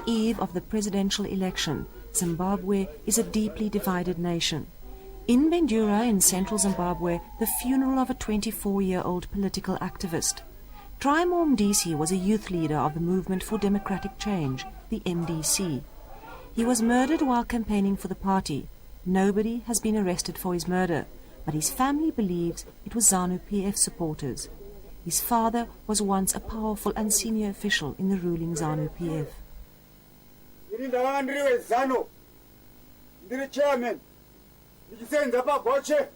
eve of the presidential election, Zimbabwe is a deeply divided nation. In Bendura in central Zimbabwe, the funeral of a 24-year-old political activist. Trimor Mdisi was a youth leader of the Movement for Democratic Change, the MDC. He was murdered while campaigning for the party. Nobody has been arrested for his murder, but his family believes it was ZANU-PF supporters. His father was once a powerful and senior official in the ruling ZANU-PF. Ndiri chairman, ndichisenza pagoche,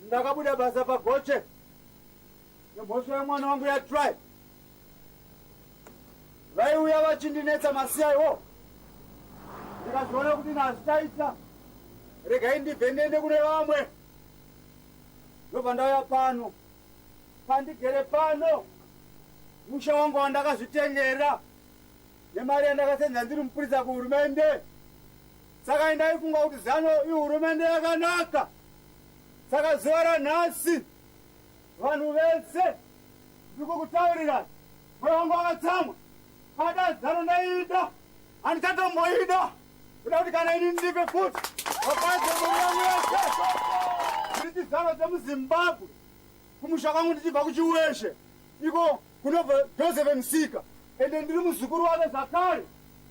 ndakabuda basa pagoche, nemhosva yemwana wangu ya tribe. Vaiuya vachindinetsa masiya iwo, ndikazoona kuti nazitaita, regai ndibve ndiende kune vamwe. Ndobva ndauya pano, pandigere pano, musha wangu wandakazvitengera, nemari yandakasenza ndiri mupurisa kuhurumende. Saka ndaifunga kuti ZANU ihurumende yakanaka. Saka zuva ranhasi vanhu vese ndikukutaurirai, mwoyo wangu wakatsamwa. Kada ZANU ndaiida, handichatomboida, kuda kuti kana ini ndife futi wakaedza mwoyo wangu wese. Ndiri chizvarwa chemuZimbabwe, kumusha kwangu ndichibva kuchiweshe, iko kunobva Joseph Msika, ende ndiri muzukuru wake Zakari.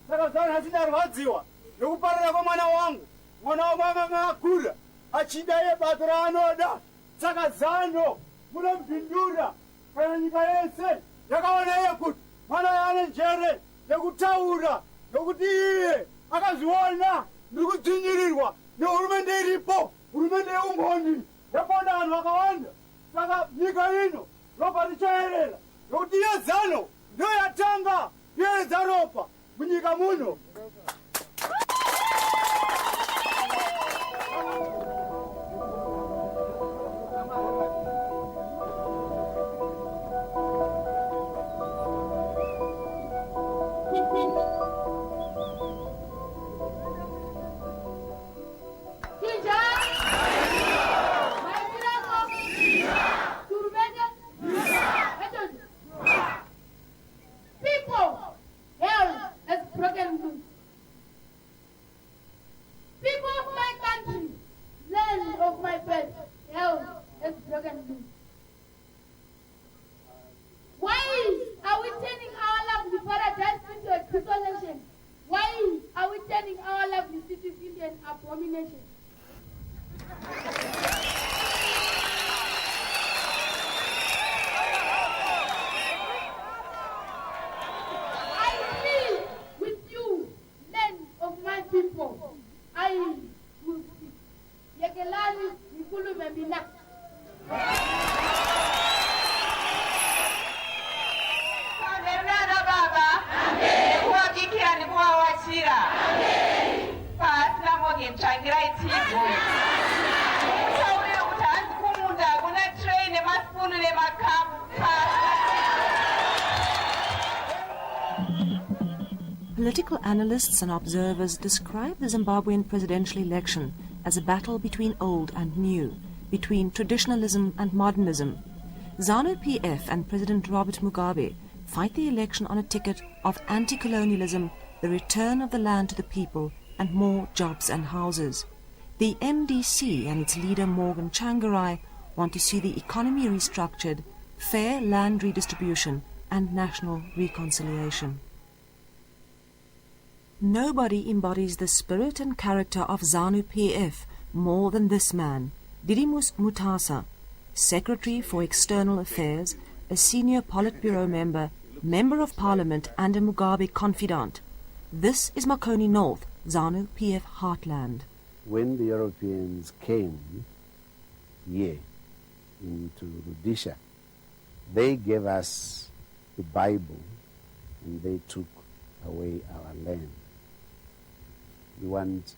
Saka zuva ranhasi ndarwadziwa nekuparira kwamwana wangu, mwana wamwanga akura achida iye bato raanoda. Saka ZANU munomupindura kana nyika yese yakaona iye kuti mwana yaane njere nekutaura, nokuti iye akazviona ndiri kudzvinyirirwa nehurumende iripo, hurumende yeumboni yaponda vanhu vakawanda. Saka nyika ino ropa richaerera, nokuti iye ZANU ndiyo yatanga kuyeredza ropa munyika muno. Political analysts and observers describe the Zimbabwean presidential election as a battle between old and new, between traditionalism and modernism. ZANU-PF and President Robert Mugabe fight the election on a ticket of anti-colonialism, the return of the land to the people, and more jobs and houses. The MDC and its leader Morgan Changarai want to see the economy restructured, fair land redistribution, and national reconciliation. Nobody embodies the spirit and character of ZANU-PF more than this man, Didymus Mutasa, Secretary for External Affairs, a senior Politburo member, Member of Parliament and a Mugabe confidant. This is Makoni North, ZANU-PF heartland. When the Europeans came here into Rhodesia, they gave us the Bible and they took away our land. We want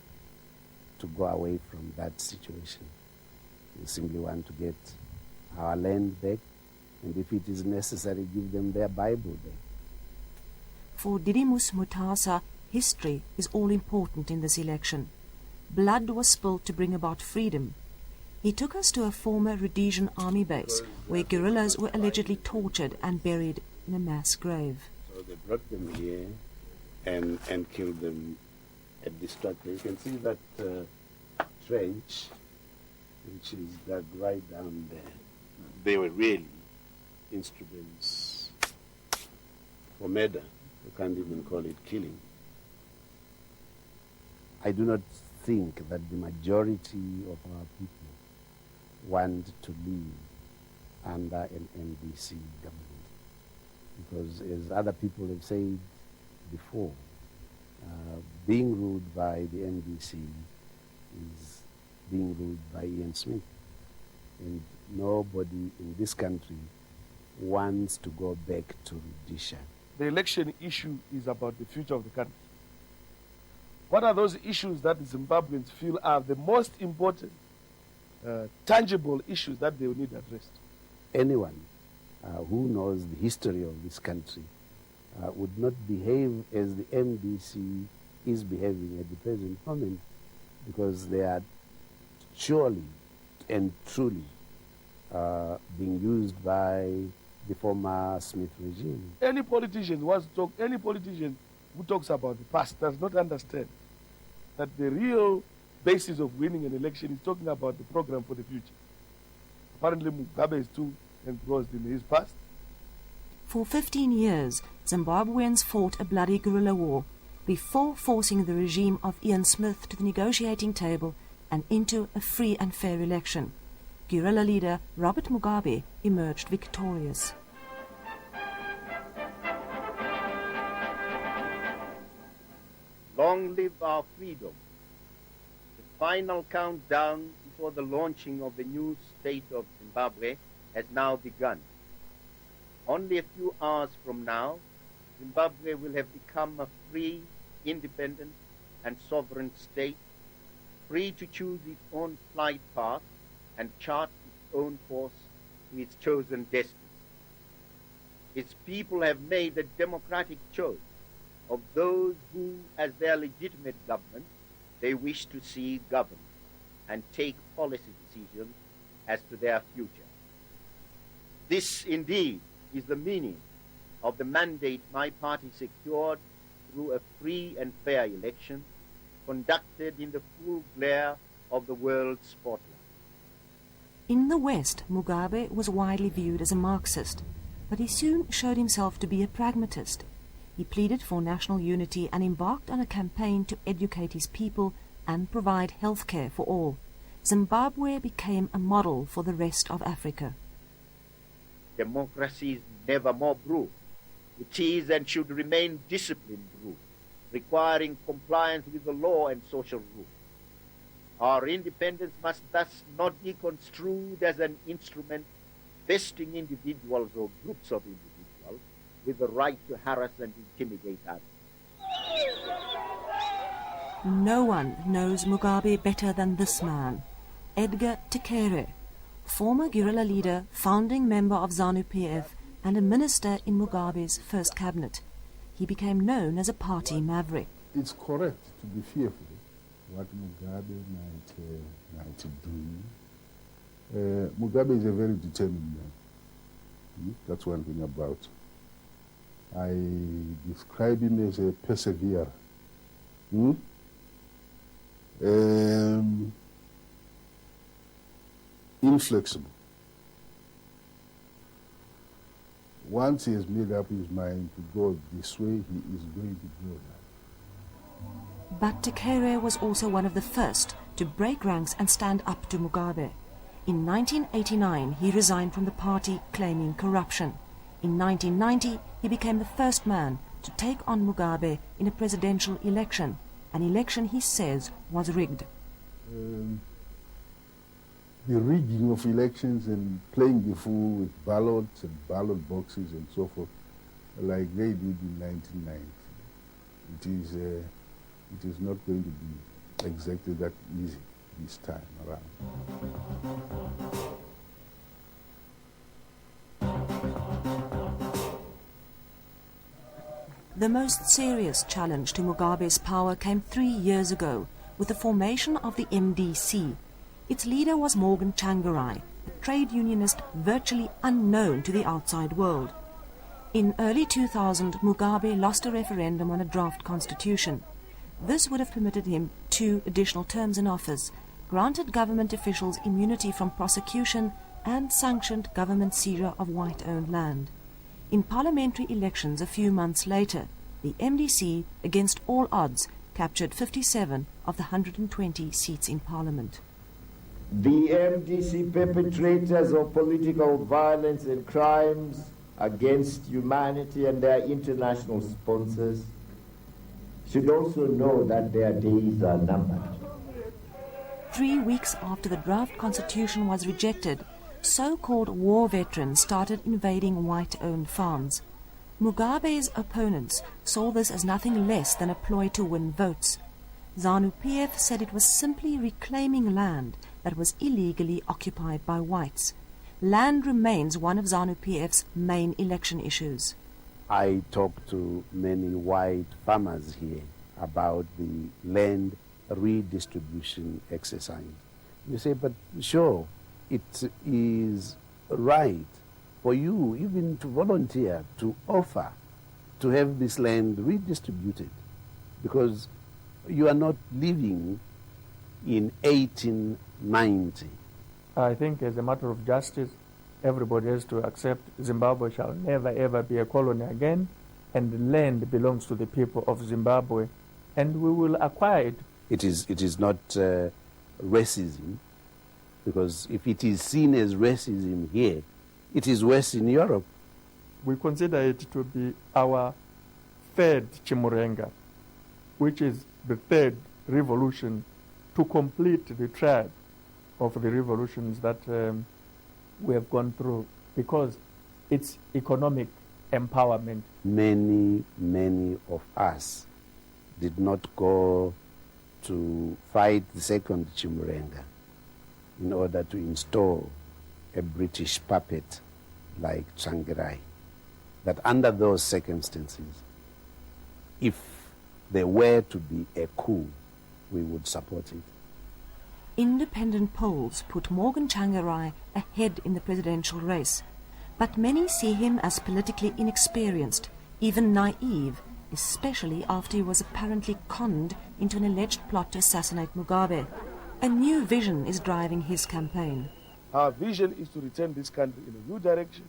to go away from that situation. We simply want to get our land back, and if it is necessary, give them their Bible back. For Didymus Mutasa, history is all important in this election. Blood was spilled to bring about freedom. He took us to a former Rhodesian army base where guerrillas were allegedly tortured and buried in a mass grave. So they brought them here and killed them at this structure. You can see that trench, which is dug right down there. They were really instruments for murder. You can't even call it killing. I do not think that the majority of our people want to live under an NDC government. Because as other people have said before, being ruled by the NDC is being ruled by Ian Smith. And nobody in this country wants to go back to Rhodesia. The election issue is about the future of the country. What are those issues that the Zimbabweans feel are the most important, tangible issues that they will need addressed? Anyone who knows the history of this country would not behave as the MDC is behaving at the present moment, because they are surely and truly being used by the former Smith regime. Any politician who talks about the past does not understand that the real basis of winning an election is talking about the program for the future. Apparently Mugabe is too engrossed in his past. For 15 years, Zimbabweans fought a bloody guerrilla war before forcing the regime of Ian Smith to the negotiating table and into a free and fair election. Guerrilla leader Robert Mugabe emerged victorious. Long live our freedom. The final countdown before the launching of the new state of Zimbabwe has now begun. Only a few hours from now, Zimbabwe will have become a free, independent, and sovereign state, free to choose its own flight path and chart its own course to its chosen destiny. Its people have made a democratic choice of those who, as their legitimate government, they wish to see govern and take policy decisions as to their future. This, indeed, is the meaning of the mandate my party secured through a free and fair election conducted in the full glare of the world's spotlight. In the West, Mugabe was widely viewed as a Marxist, but he soon showed himself to be a pragmatist. He pleaded for national unity and embarked on a campaign to educate his people and provide health care for all. Zimbabwe became a model for the rest of Africa. Democracy is never more brute. It is and should remain disciplined rule, requiring compliance with the law and social rule. Our independence must thus not be construed as an instrument vesting individuals or groups of individuals with the right to harass and intimidate others. No one knows Mugabe better than this man, Edgar Tekere, former guerrilla leader, founding member of ZANU-PF, and a minister in Mugabe's first cabinet. He became known as a party maverick. It's correct to be fearful what Mugabe might do. Mugabe is a very determined man. That's one thing about. I describe him as a perseverer. Inflexible. Once he has made up his mind to go this way, he is going to go that. But Tekere was also one of the first to break ranks and stand up to Mugabe. In 1989, he resigned from the party, claiming corruption. In 1990, he became the first man to take on Mugabe in a presidential election, an election he says was rigged. The rigging of elections and playing the fool with ballots and ballot boxes and so forth, like they did in 1990. It is not going to be exactly that easy this time around. The most serious challenge to Mugabe's power came 3 years ago with the formation of the MDC. Its leader was Morgan Tsvangirai, a trade unionist virtually unknown to the outside world. In early 2000, Mugabe lost a referendum on a draft constitution. This would have permitted him 2 additional terms in office, granted government officials immunity from prosecution, and sanctioned government seizure of white-owned land. In parliamentary elections a few months later, the MDC, against all odds, captured 57 of the 120 seats in parliament. The MDC perpetrators of political violence and crimes against humanity and their international sponsors should also know that their days are numbered. 3 weeks after the draft constitution was rejected, so-called war veterans started invading white-owned farms. Mugabe's opponents saw this as nothing less than a ploy to win votes. ZANU-PF said it was simply reclaiming land that was illegally occupied by whites. Land remains one of ZANU-PF's main election issues. I talked to many white farmers here about the land redistribution exercise. You say, but sure, it is right for you even to volunteer to offer to have this land redistributed, because you are not living in 1890. I think as a matter of justice, everybody has to accept Zimbabwe shall never ever be a colony again, and the land belongs to the people of Zimbabwe, and we will acquire it. It is not racism, because if it is seen as racism here, it is worse in Europe. We consider it to be our third Chimurenga, which is the third revolution to complete the triad of the revolutions that we have gone through, because it's economic empowerment. Many of us did not go to fight the second Chimurenga in order to install a British puppet like Tsvangirai. That under those circumstances, if there were to be a coup, we would support it. Independent polls put Morgan Tsvangirai ahead in the presidential race, but many see him as politically inexperienced, even naive, especially after he was apparently conned into an alleged plot to assassinate Mugabe. A new vision is driving his campaign. Our vision is to return this country in a new direction,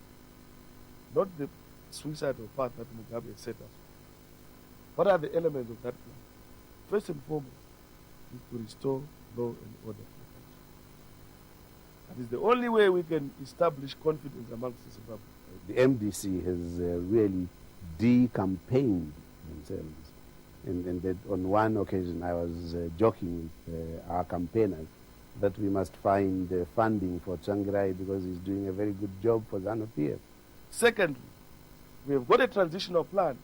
not the suicidal path that Mugabe has set us. What are the elements of that plan? First and foremost is to restore law and order. That is the only way we can establish confidence amongst the Zimbabweans. The MDC has really de-campaigned themselves. And that on one occasion I was joking with our campaigners that we must find funding for Tsvangirai because he's doing a very good job for ZANU-PF. Secondly, we have got a transitional plan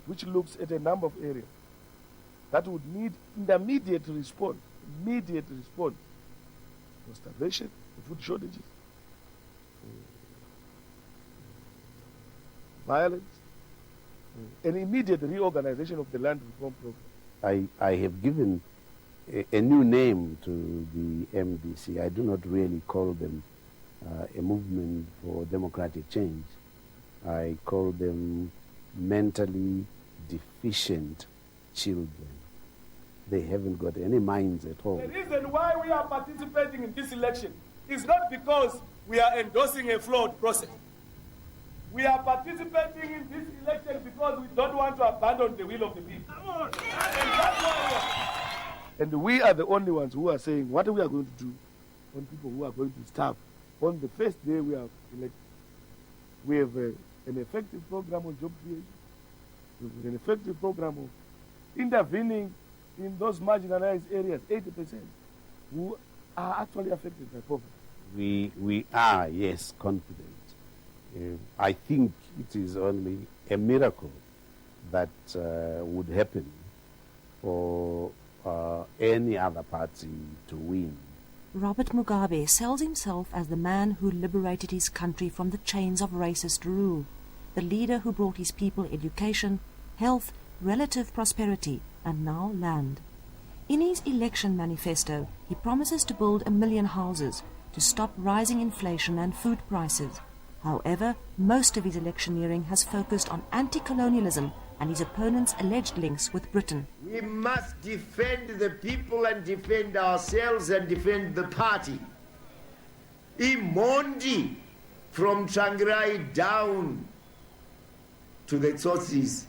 which looks at a number of areas that would need immediate response for starvation, for food shortages, for violence, an immediate reorganization of the land reform program. I have given a new name to the MDC. I do not really call them a movement for democratic change. I call them mentally deficient children. They haven't got any minds at all. The reason why we are participating in this election is not because we are endorsing a flawed process. We are participating in this election because we don't want to abandon the will of the people. Come on. And we are the only ones who are saying what we are going to do on people who are going to starve on the first day we are elected. We have an effective program on job creation. We have an effective program of intervening in those marginalized areas, 80%, who are actually affected by poverty. We are, yes, confident. I think it is only a miracle that would happen for any other party to win. Robert Mugabe sells himself as the man who liberated his country from the chains of racist rule, the leader who brought his people education, health, relative prosperity, and now land. In his election manifesto, he promises to build 1 million houses to stop rising inflation and food prices. However, most of his electioneering has focused on anti-colonialism and his opponent's alleged links with Britain. We must defend the people and defend ourselves and defend the party. Imondi, from Trangirai down to the Tsotsis,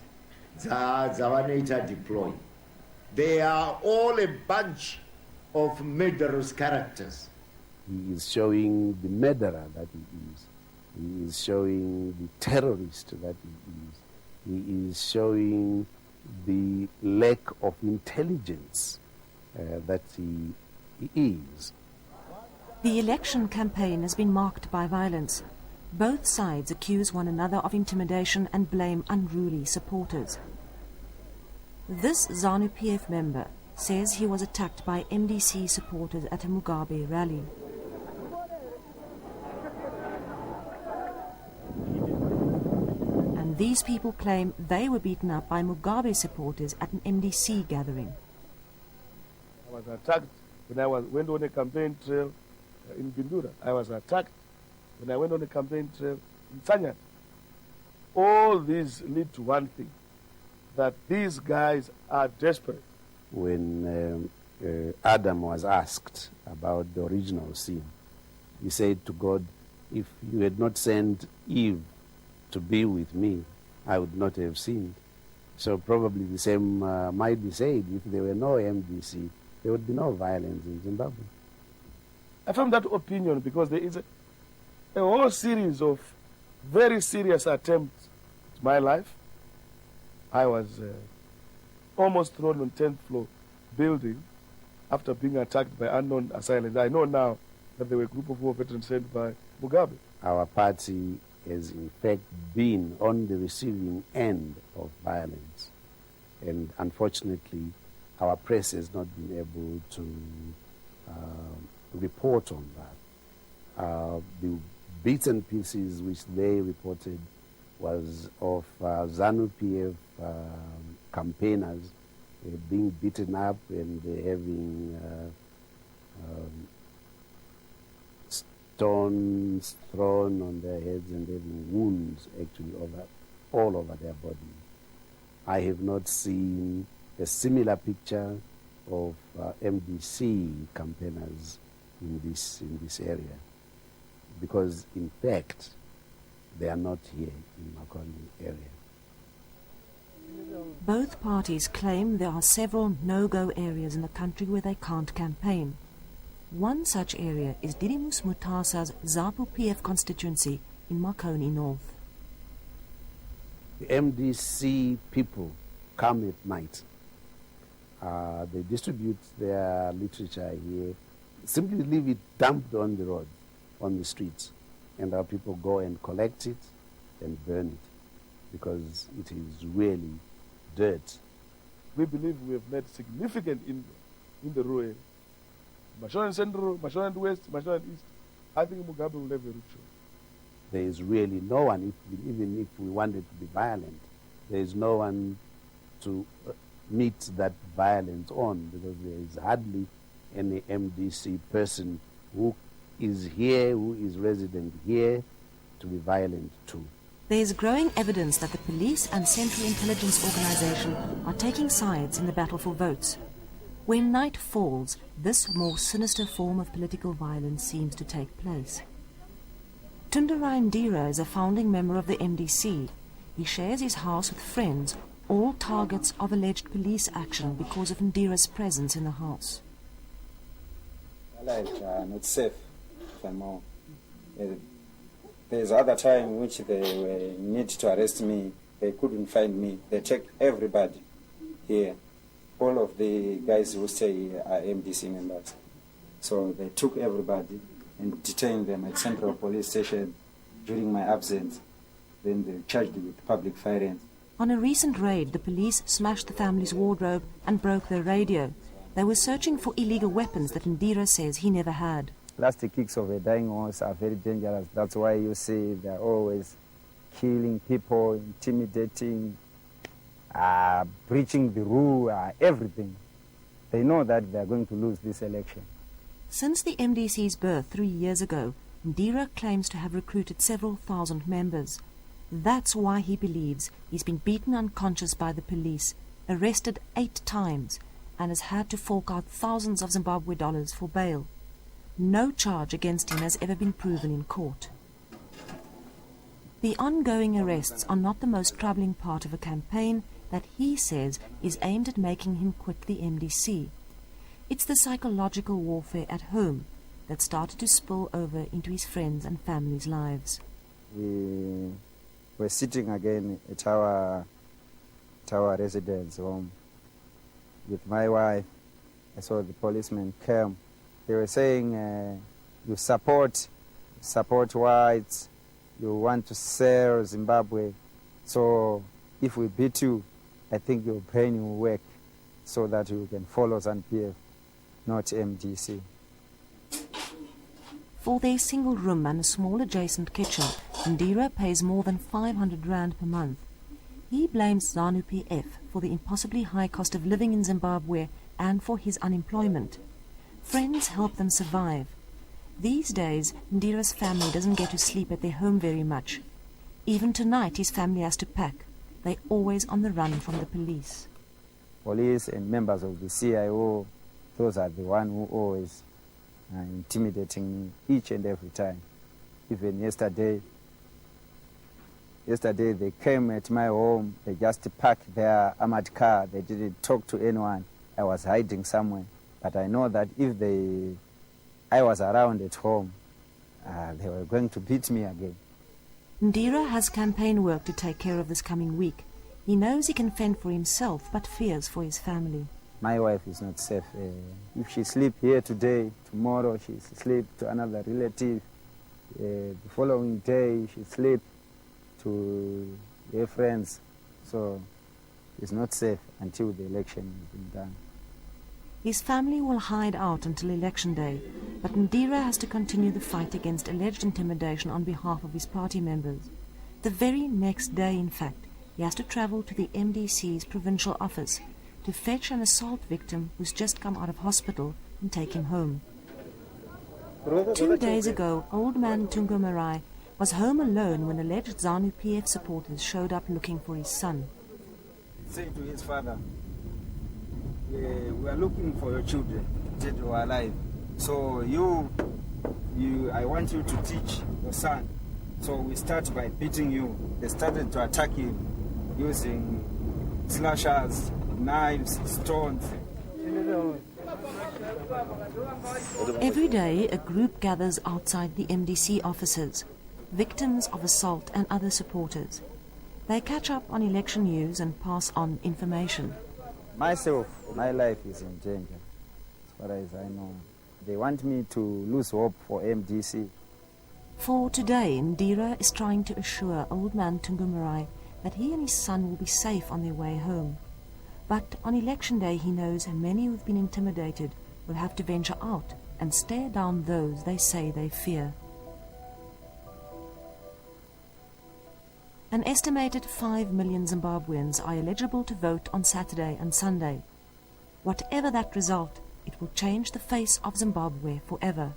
Zawanaita deploy. They are all a bunch of murderous characters. He is showing the murderer that he is. He is showing the terrorist that he is. He is showing the lack of intelligence that he is. The election campaign has been marked by violence. Both sides accuse one another of intimidation and blame unruly supporters. This ZANU-PF member says he was attacked by MDC supporters at a Mugabe rally. And these people claim they were beaten up by Mugabe supporters at an MDC gathering. I was attacked when I went on a campaign trail in Bindura. I was attacked when I went on a campaign trail in Sanyat. All these lead to one thing, that these guys are desperate. When Adam was asked about the original sin, he said to God, if you had not sent Eve to be with me, I would not have sinned. So probably the same might be said. If there were no MDC, there would be no violence in Zimbabwe. I found that opinion because there is a whole series of very serious attempts at my life. I was almost thrown on 10th floor building after being attacked by unknown assailants. I know now that they were a group of war veterans sent by Mugabe. Our party has in fact been on the receiving end of violence. And unfortunately, our press has not been able to report on that. The bits and pieces which they reported was of ZANU-PF campaigners being beaten up and having stones thrown on their heads and having wounds actually all over their body. I have not seen a similar picture of MDC campaigners in this area, because in fact they are not here in Makoni area. Both parties claim there are several no-go areas in the country where they can't campaign. One such area is Didymus Mutasa's ZAPU-PF constituency in Makoni North. The MDC people come at night. They distribute their literature here, simply leave it dumped on the road, on the streets, and our people go and collect it and burn it because it is really dirt. We believe we have made significant inroads in the rural area. Mashonaland Central, Mashonaland West, Mashonaland East. I think Mugabe will have a ritual. There is really no one, even if we wanted to be violent, there is no one to meet that violence on, because there is hardly any MDC person who is here, who is resident here, to be violent to. There is growing evidence that the police and Central Intelligence Organization are taking sides in the battle for votes. When night falls, this more sinister form of political violence seems to take place. Tundurai Ndira is a founding member of the MDC. He shares his house with friends, all targets of alleged police action because of Ndira's presence in the house. Not safe for more. There's other time in which they need to arrest me. They couldn't find me. They checked everybody here. All of the guys who stay here are MDC members. So they took everybody and detained them at Central Police Station during my absence. Then they charged with public violence. On a recent raid, the police smashed the family's wardrobe and broke their radio. They were searching for illegal weapons that Ndira says he never had. Plastic kicks of a dying horse are very dangerous. That's why you see they're always killing people, intimidating, breaching the rule, everything. They know that they're going to lose this election. Since the MDC's birth 3 years ago, Ndira claims to have recruited several thousand members. That's why he believes he's been beaten unconscious by the police, arrested 8 times, and has had to fork out thousands of Zimbabwe dollars for bail. No charge against him has ever been proven in court. The ongoing arrests are not the most troubling part of a campaign that he says is aimed at making him quit the MDC. It's the psychological warfare at home that started to spill over into his friends' and family's lives. We were sitting again at our residence home with my wife. I saw the policemen come. They were saying, you support whites, you want to sell Zimbabwe, so if we beat you, I think your brain will work so that you can follow ZANU-PF, not MDC. For their single room and a small adjacent kitchen, Ndira pays more than 500 rand per month. He blames ZANU-PF for the impossibly high cost of living in Zimbabwe and for his unemployment. Friends help them survive. These days, Ndira's family doesn't get to sleep at their home very much. Even tonight, his family has to pack. They're always on the run from the police. Police and members of the CIO, those are the ones who always are intimidating me each and every time. Even yesterday they came at my home, they just parked their armored car, they didn't talk to anyone. I was hiding somewhere, but I know that if I was around at home, they were going to beat me again. Ndira has campaign work to take care of this coming week. He knows he can fend for himself, but fears for his family. My wife is not safe. If she sleeps here today, tomorrow she sleeps to another relative. The following day she sleeps to her friends. So it's not safe until the election has been done. His family will hide out until election day, but Ndira has to continue the fight against alleged intimidation on behalf of his party members. The very next day, in fact, he has to travel to the MDC's provincial office to fetch an assault victim who's just come out of hospital and take him home. 2 days ago, old man Tungo Marai was home alone when alleged ZANU-PF supporters showed up looking for his son. Saying to his father, we are looking for your children that were alive. So I want you to teach your son. So we start by beating you. They started to attack him using slashers, knives, stones. Every day, a group gathers outside the MDC offices, victims of assault and other supporters. They catch up on election news and pass on information. Myself, my life is in danger, as far as I know. They want me to lose hope for MDC. For today, Ndira is trying to assure old man Tungo Marai that he and his son will be safe on their way home. But on election day, he knows many who've been intimidated will have to venture out and stare down those they say they fear. An estimated 5 million Zimbabweans are eligible to vote on Saturday and Sunday. Whatever that result, it will change the face of Zimbabwe forever.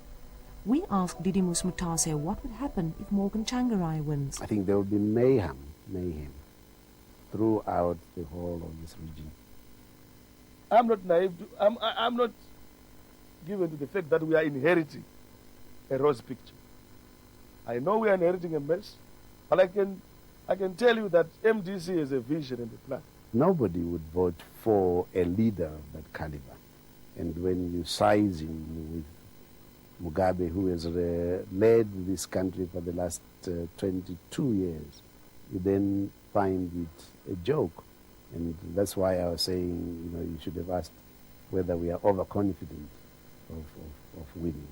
We asked Didymus Mutase what would happen if Morgan Tsvangirai wins. I think there will be mayhem throughout the whole of this region. I'm not naive. I'm not given to the fact that we are inheriting a rose picture. I know we are inheriting a mess, but I can tell you that MDC has a vision and a plan. Nobody would vote for a leader of that caliber. And when you size him with Mugabe, who has led this country for the last 22 years, you then find it a joke. And that's why I was saying, you should have asked whether we are overconfident of winning.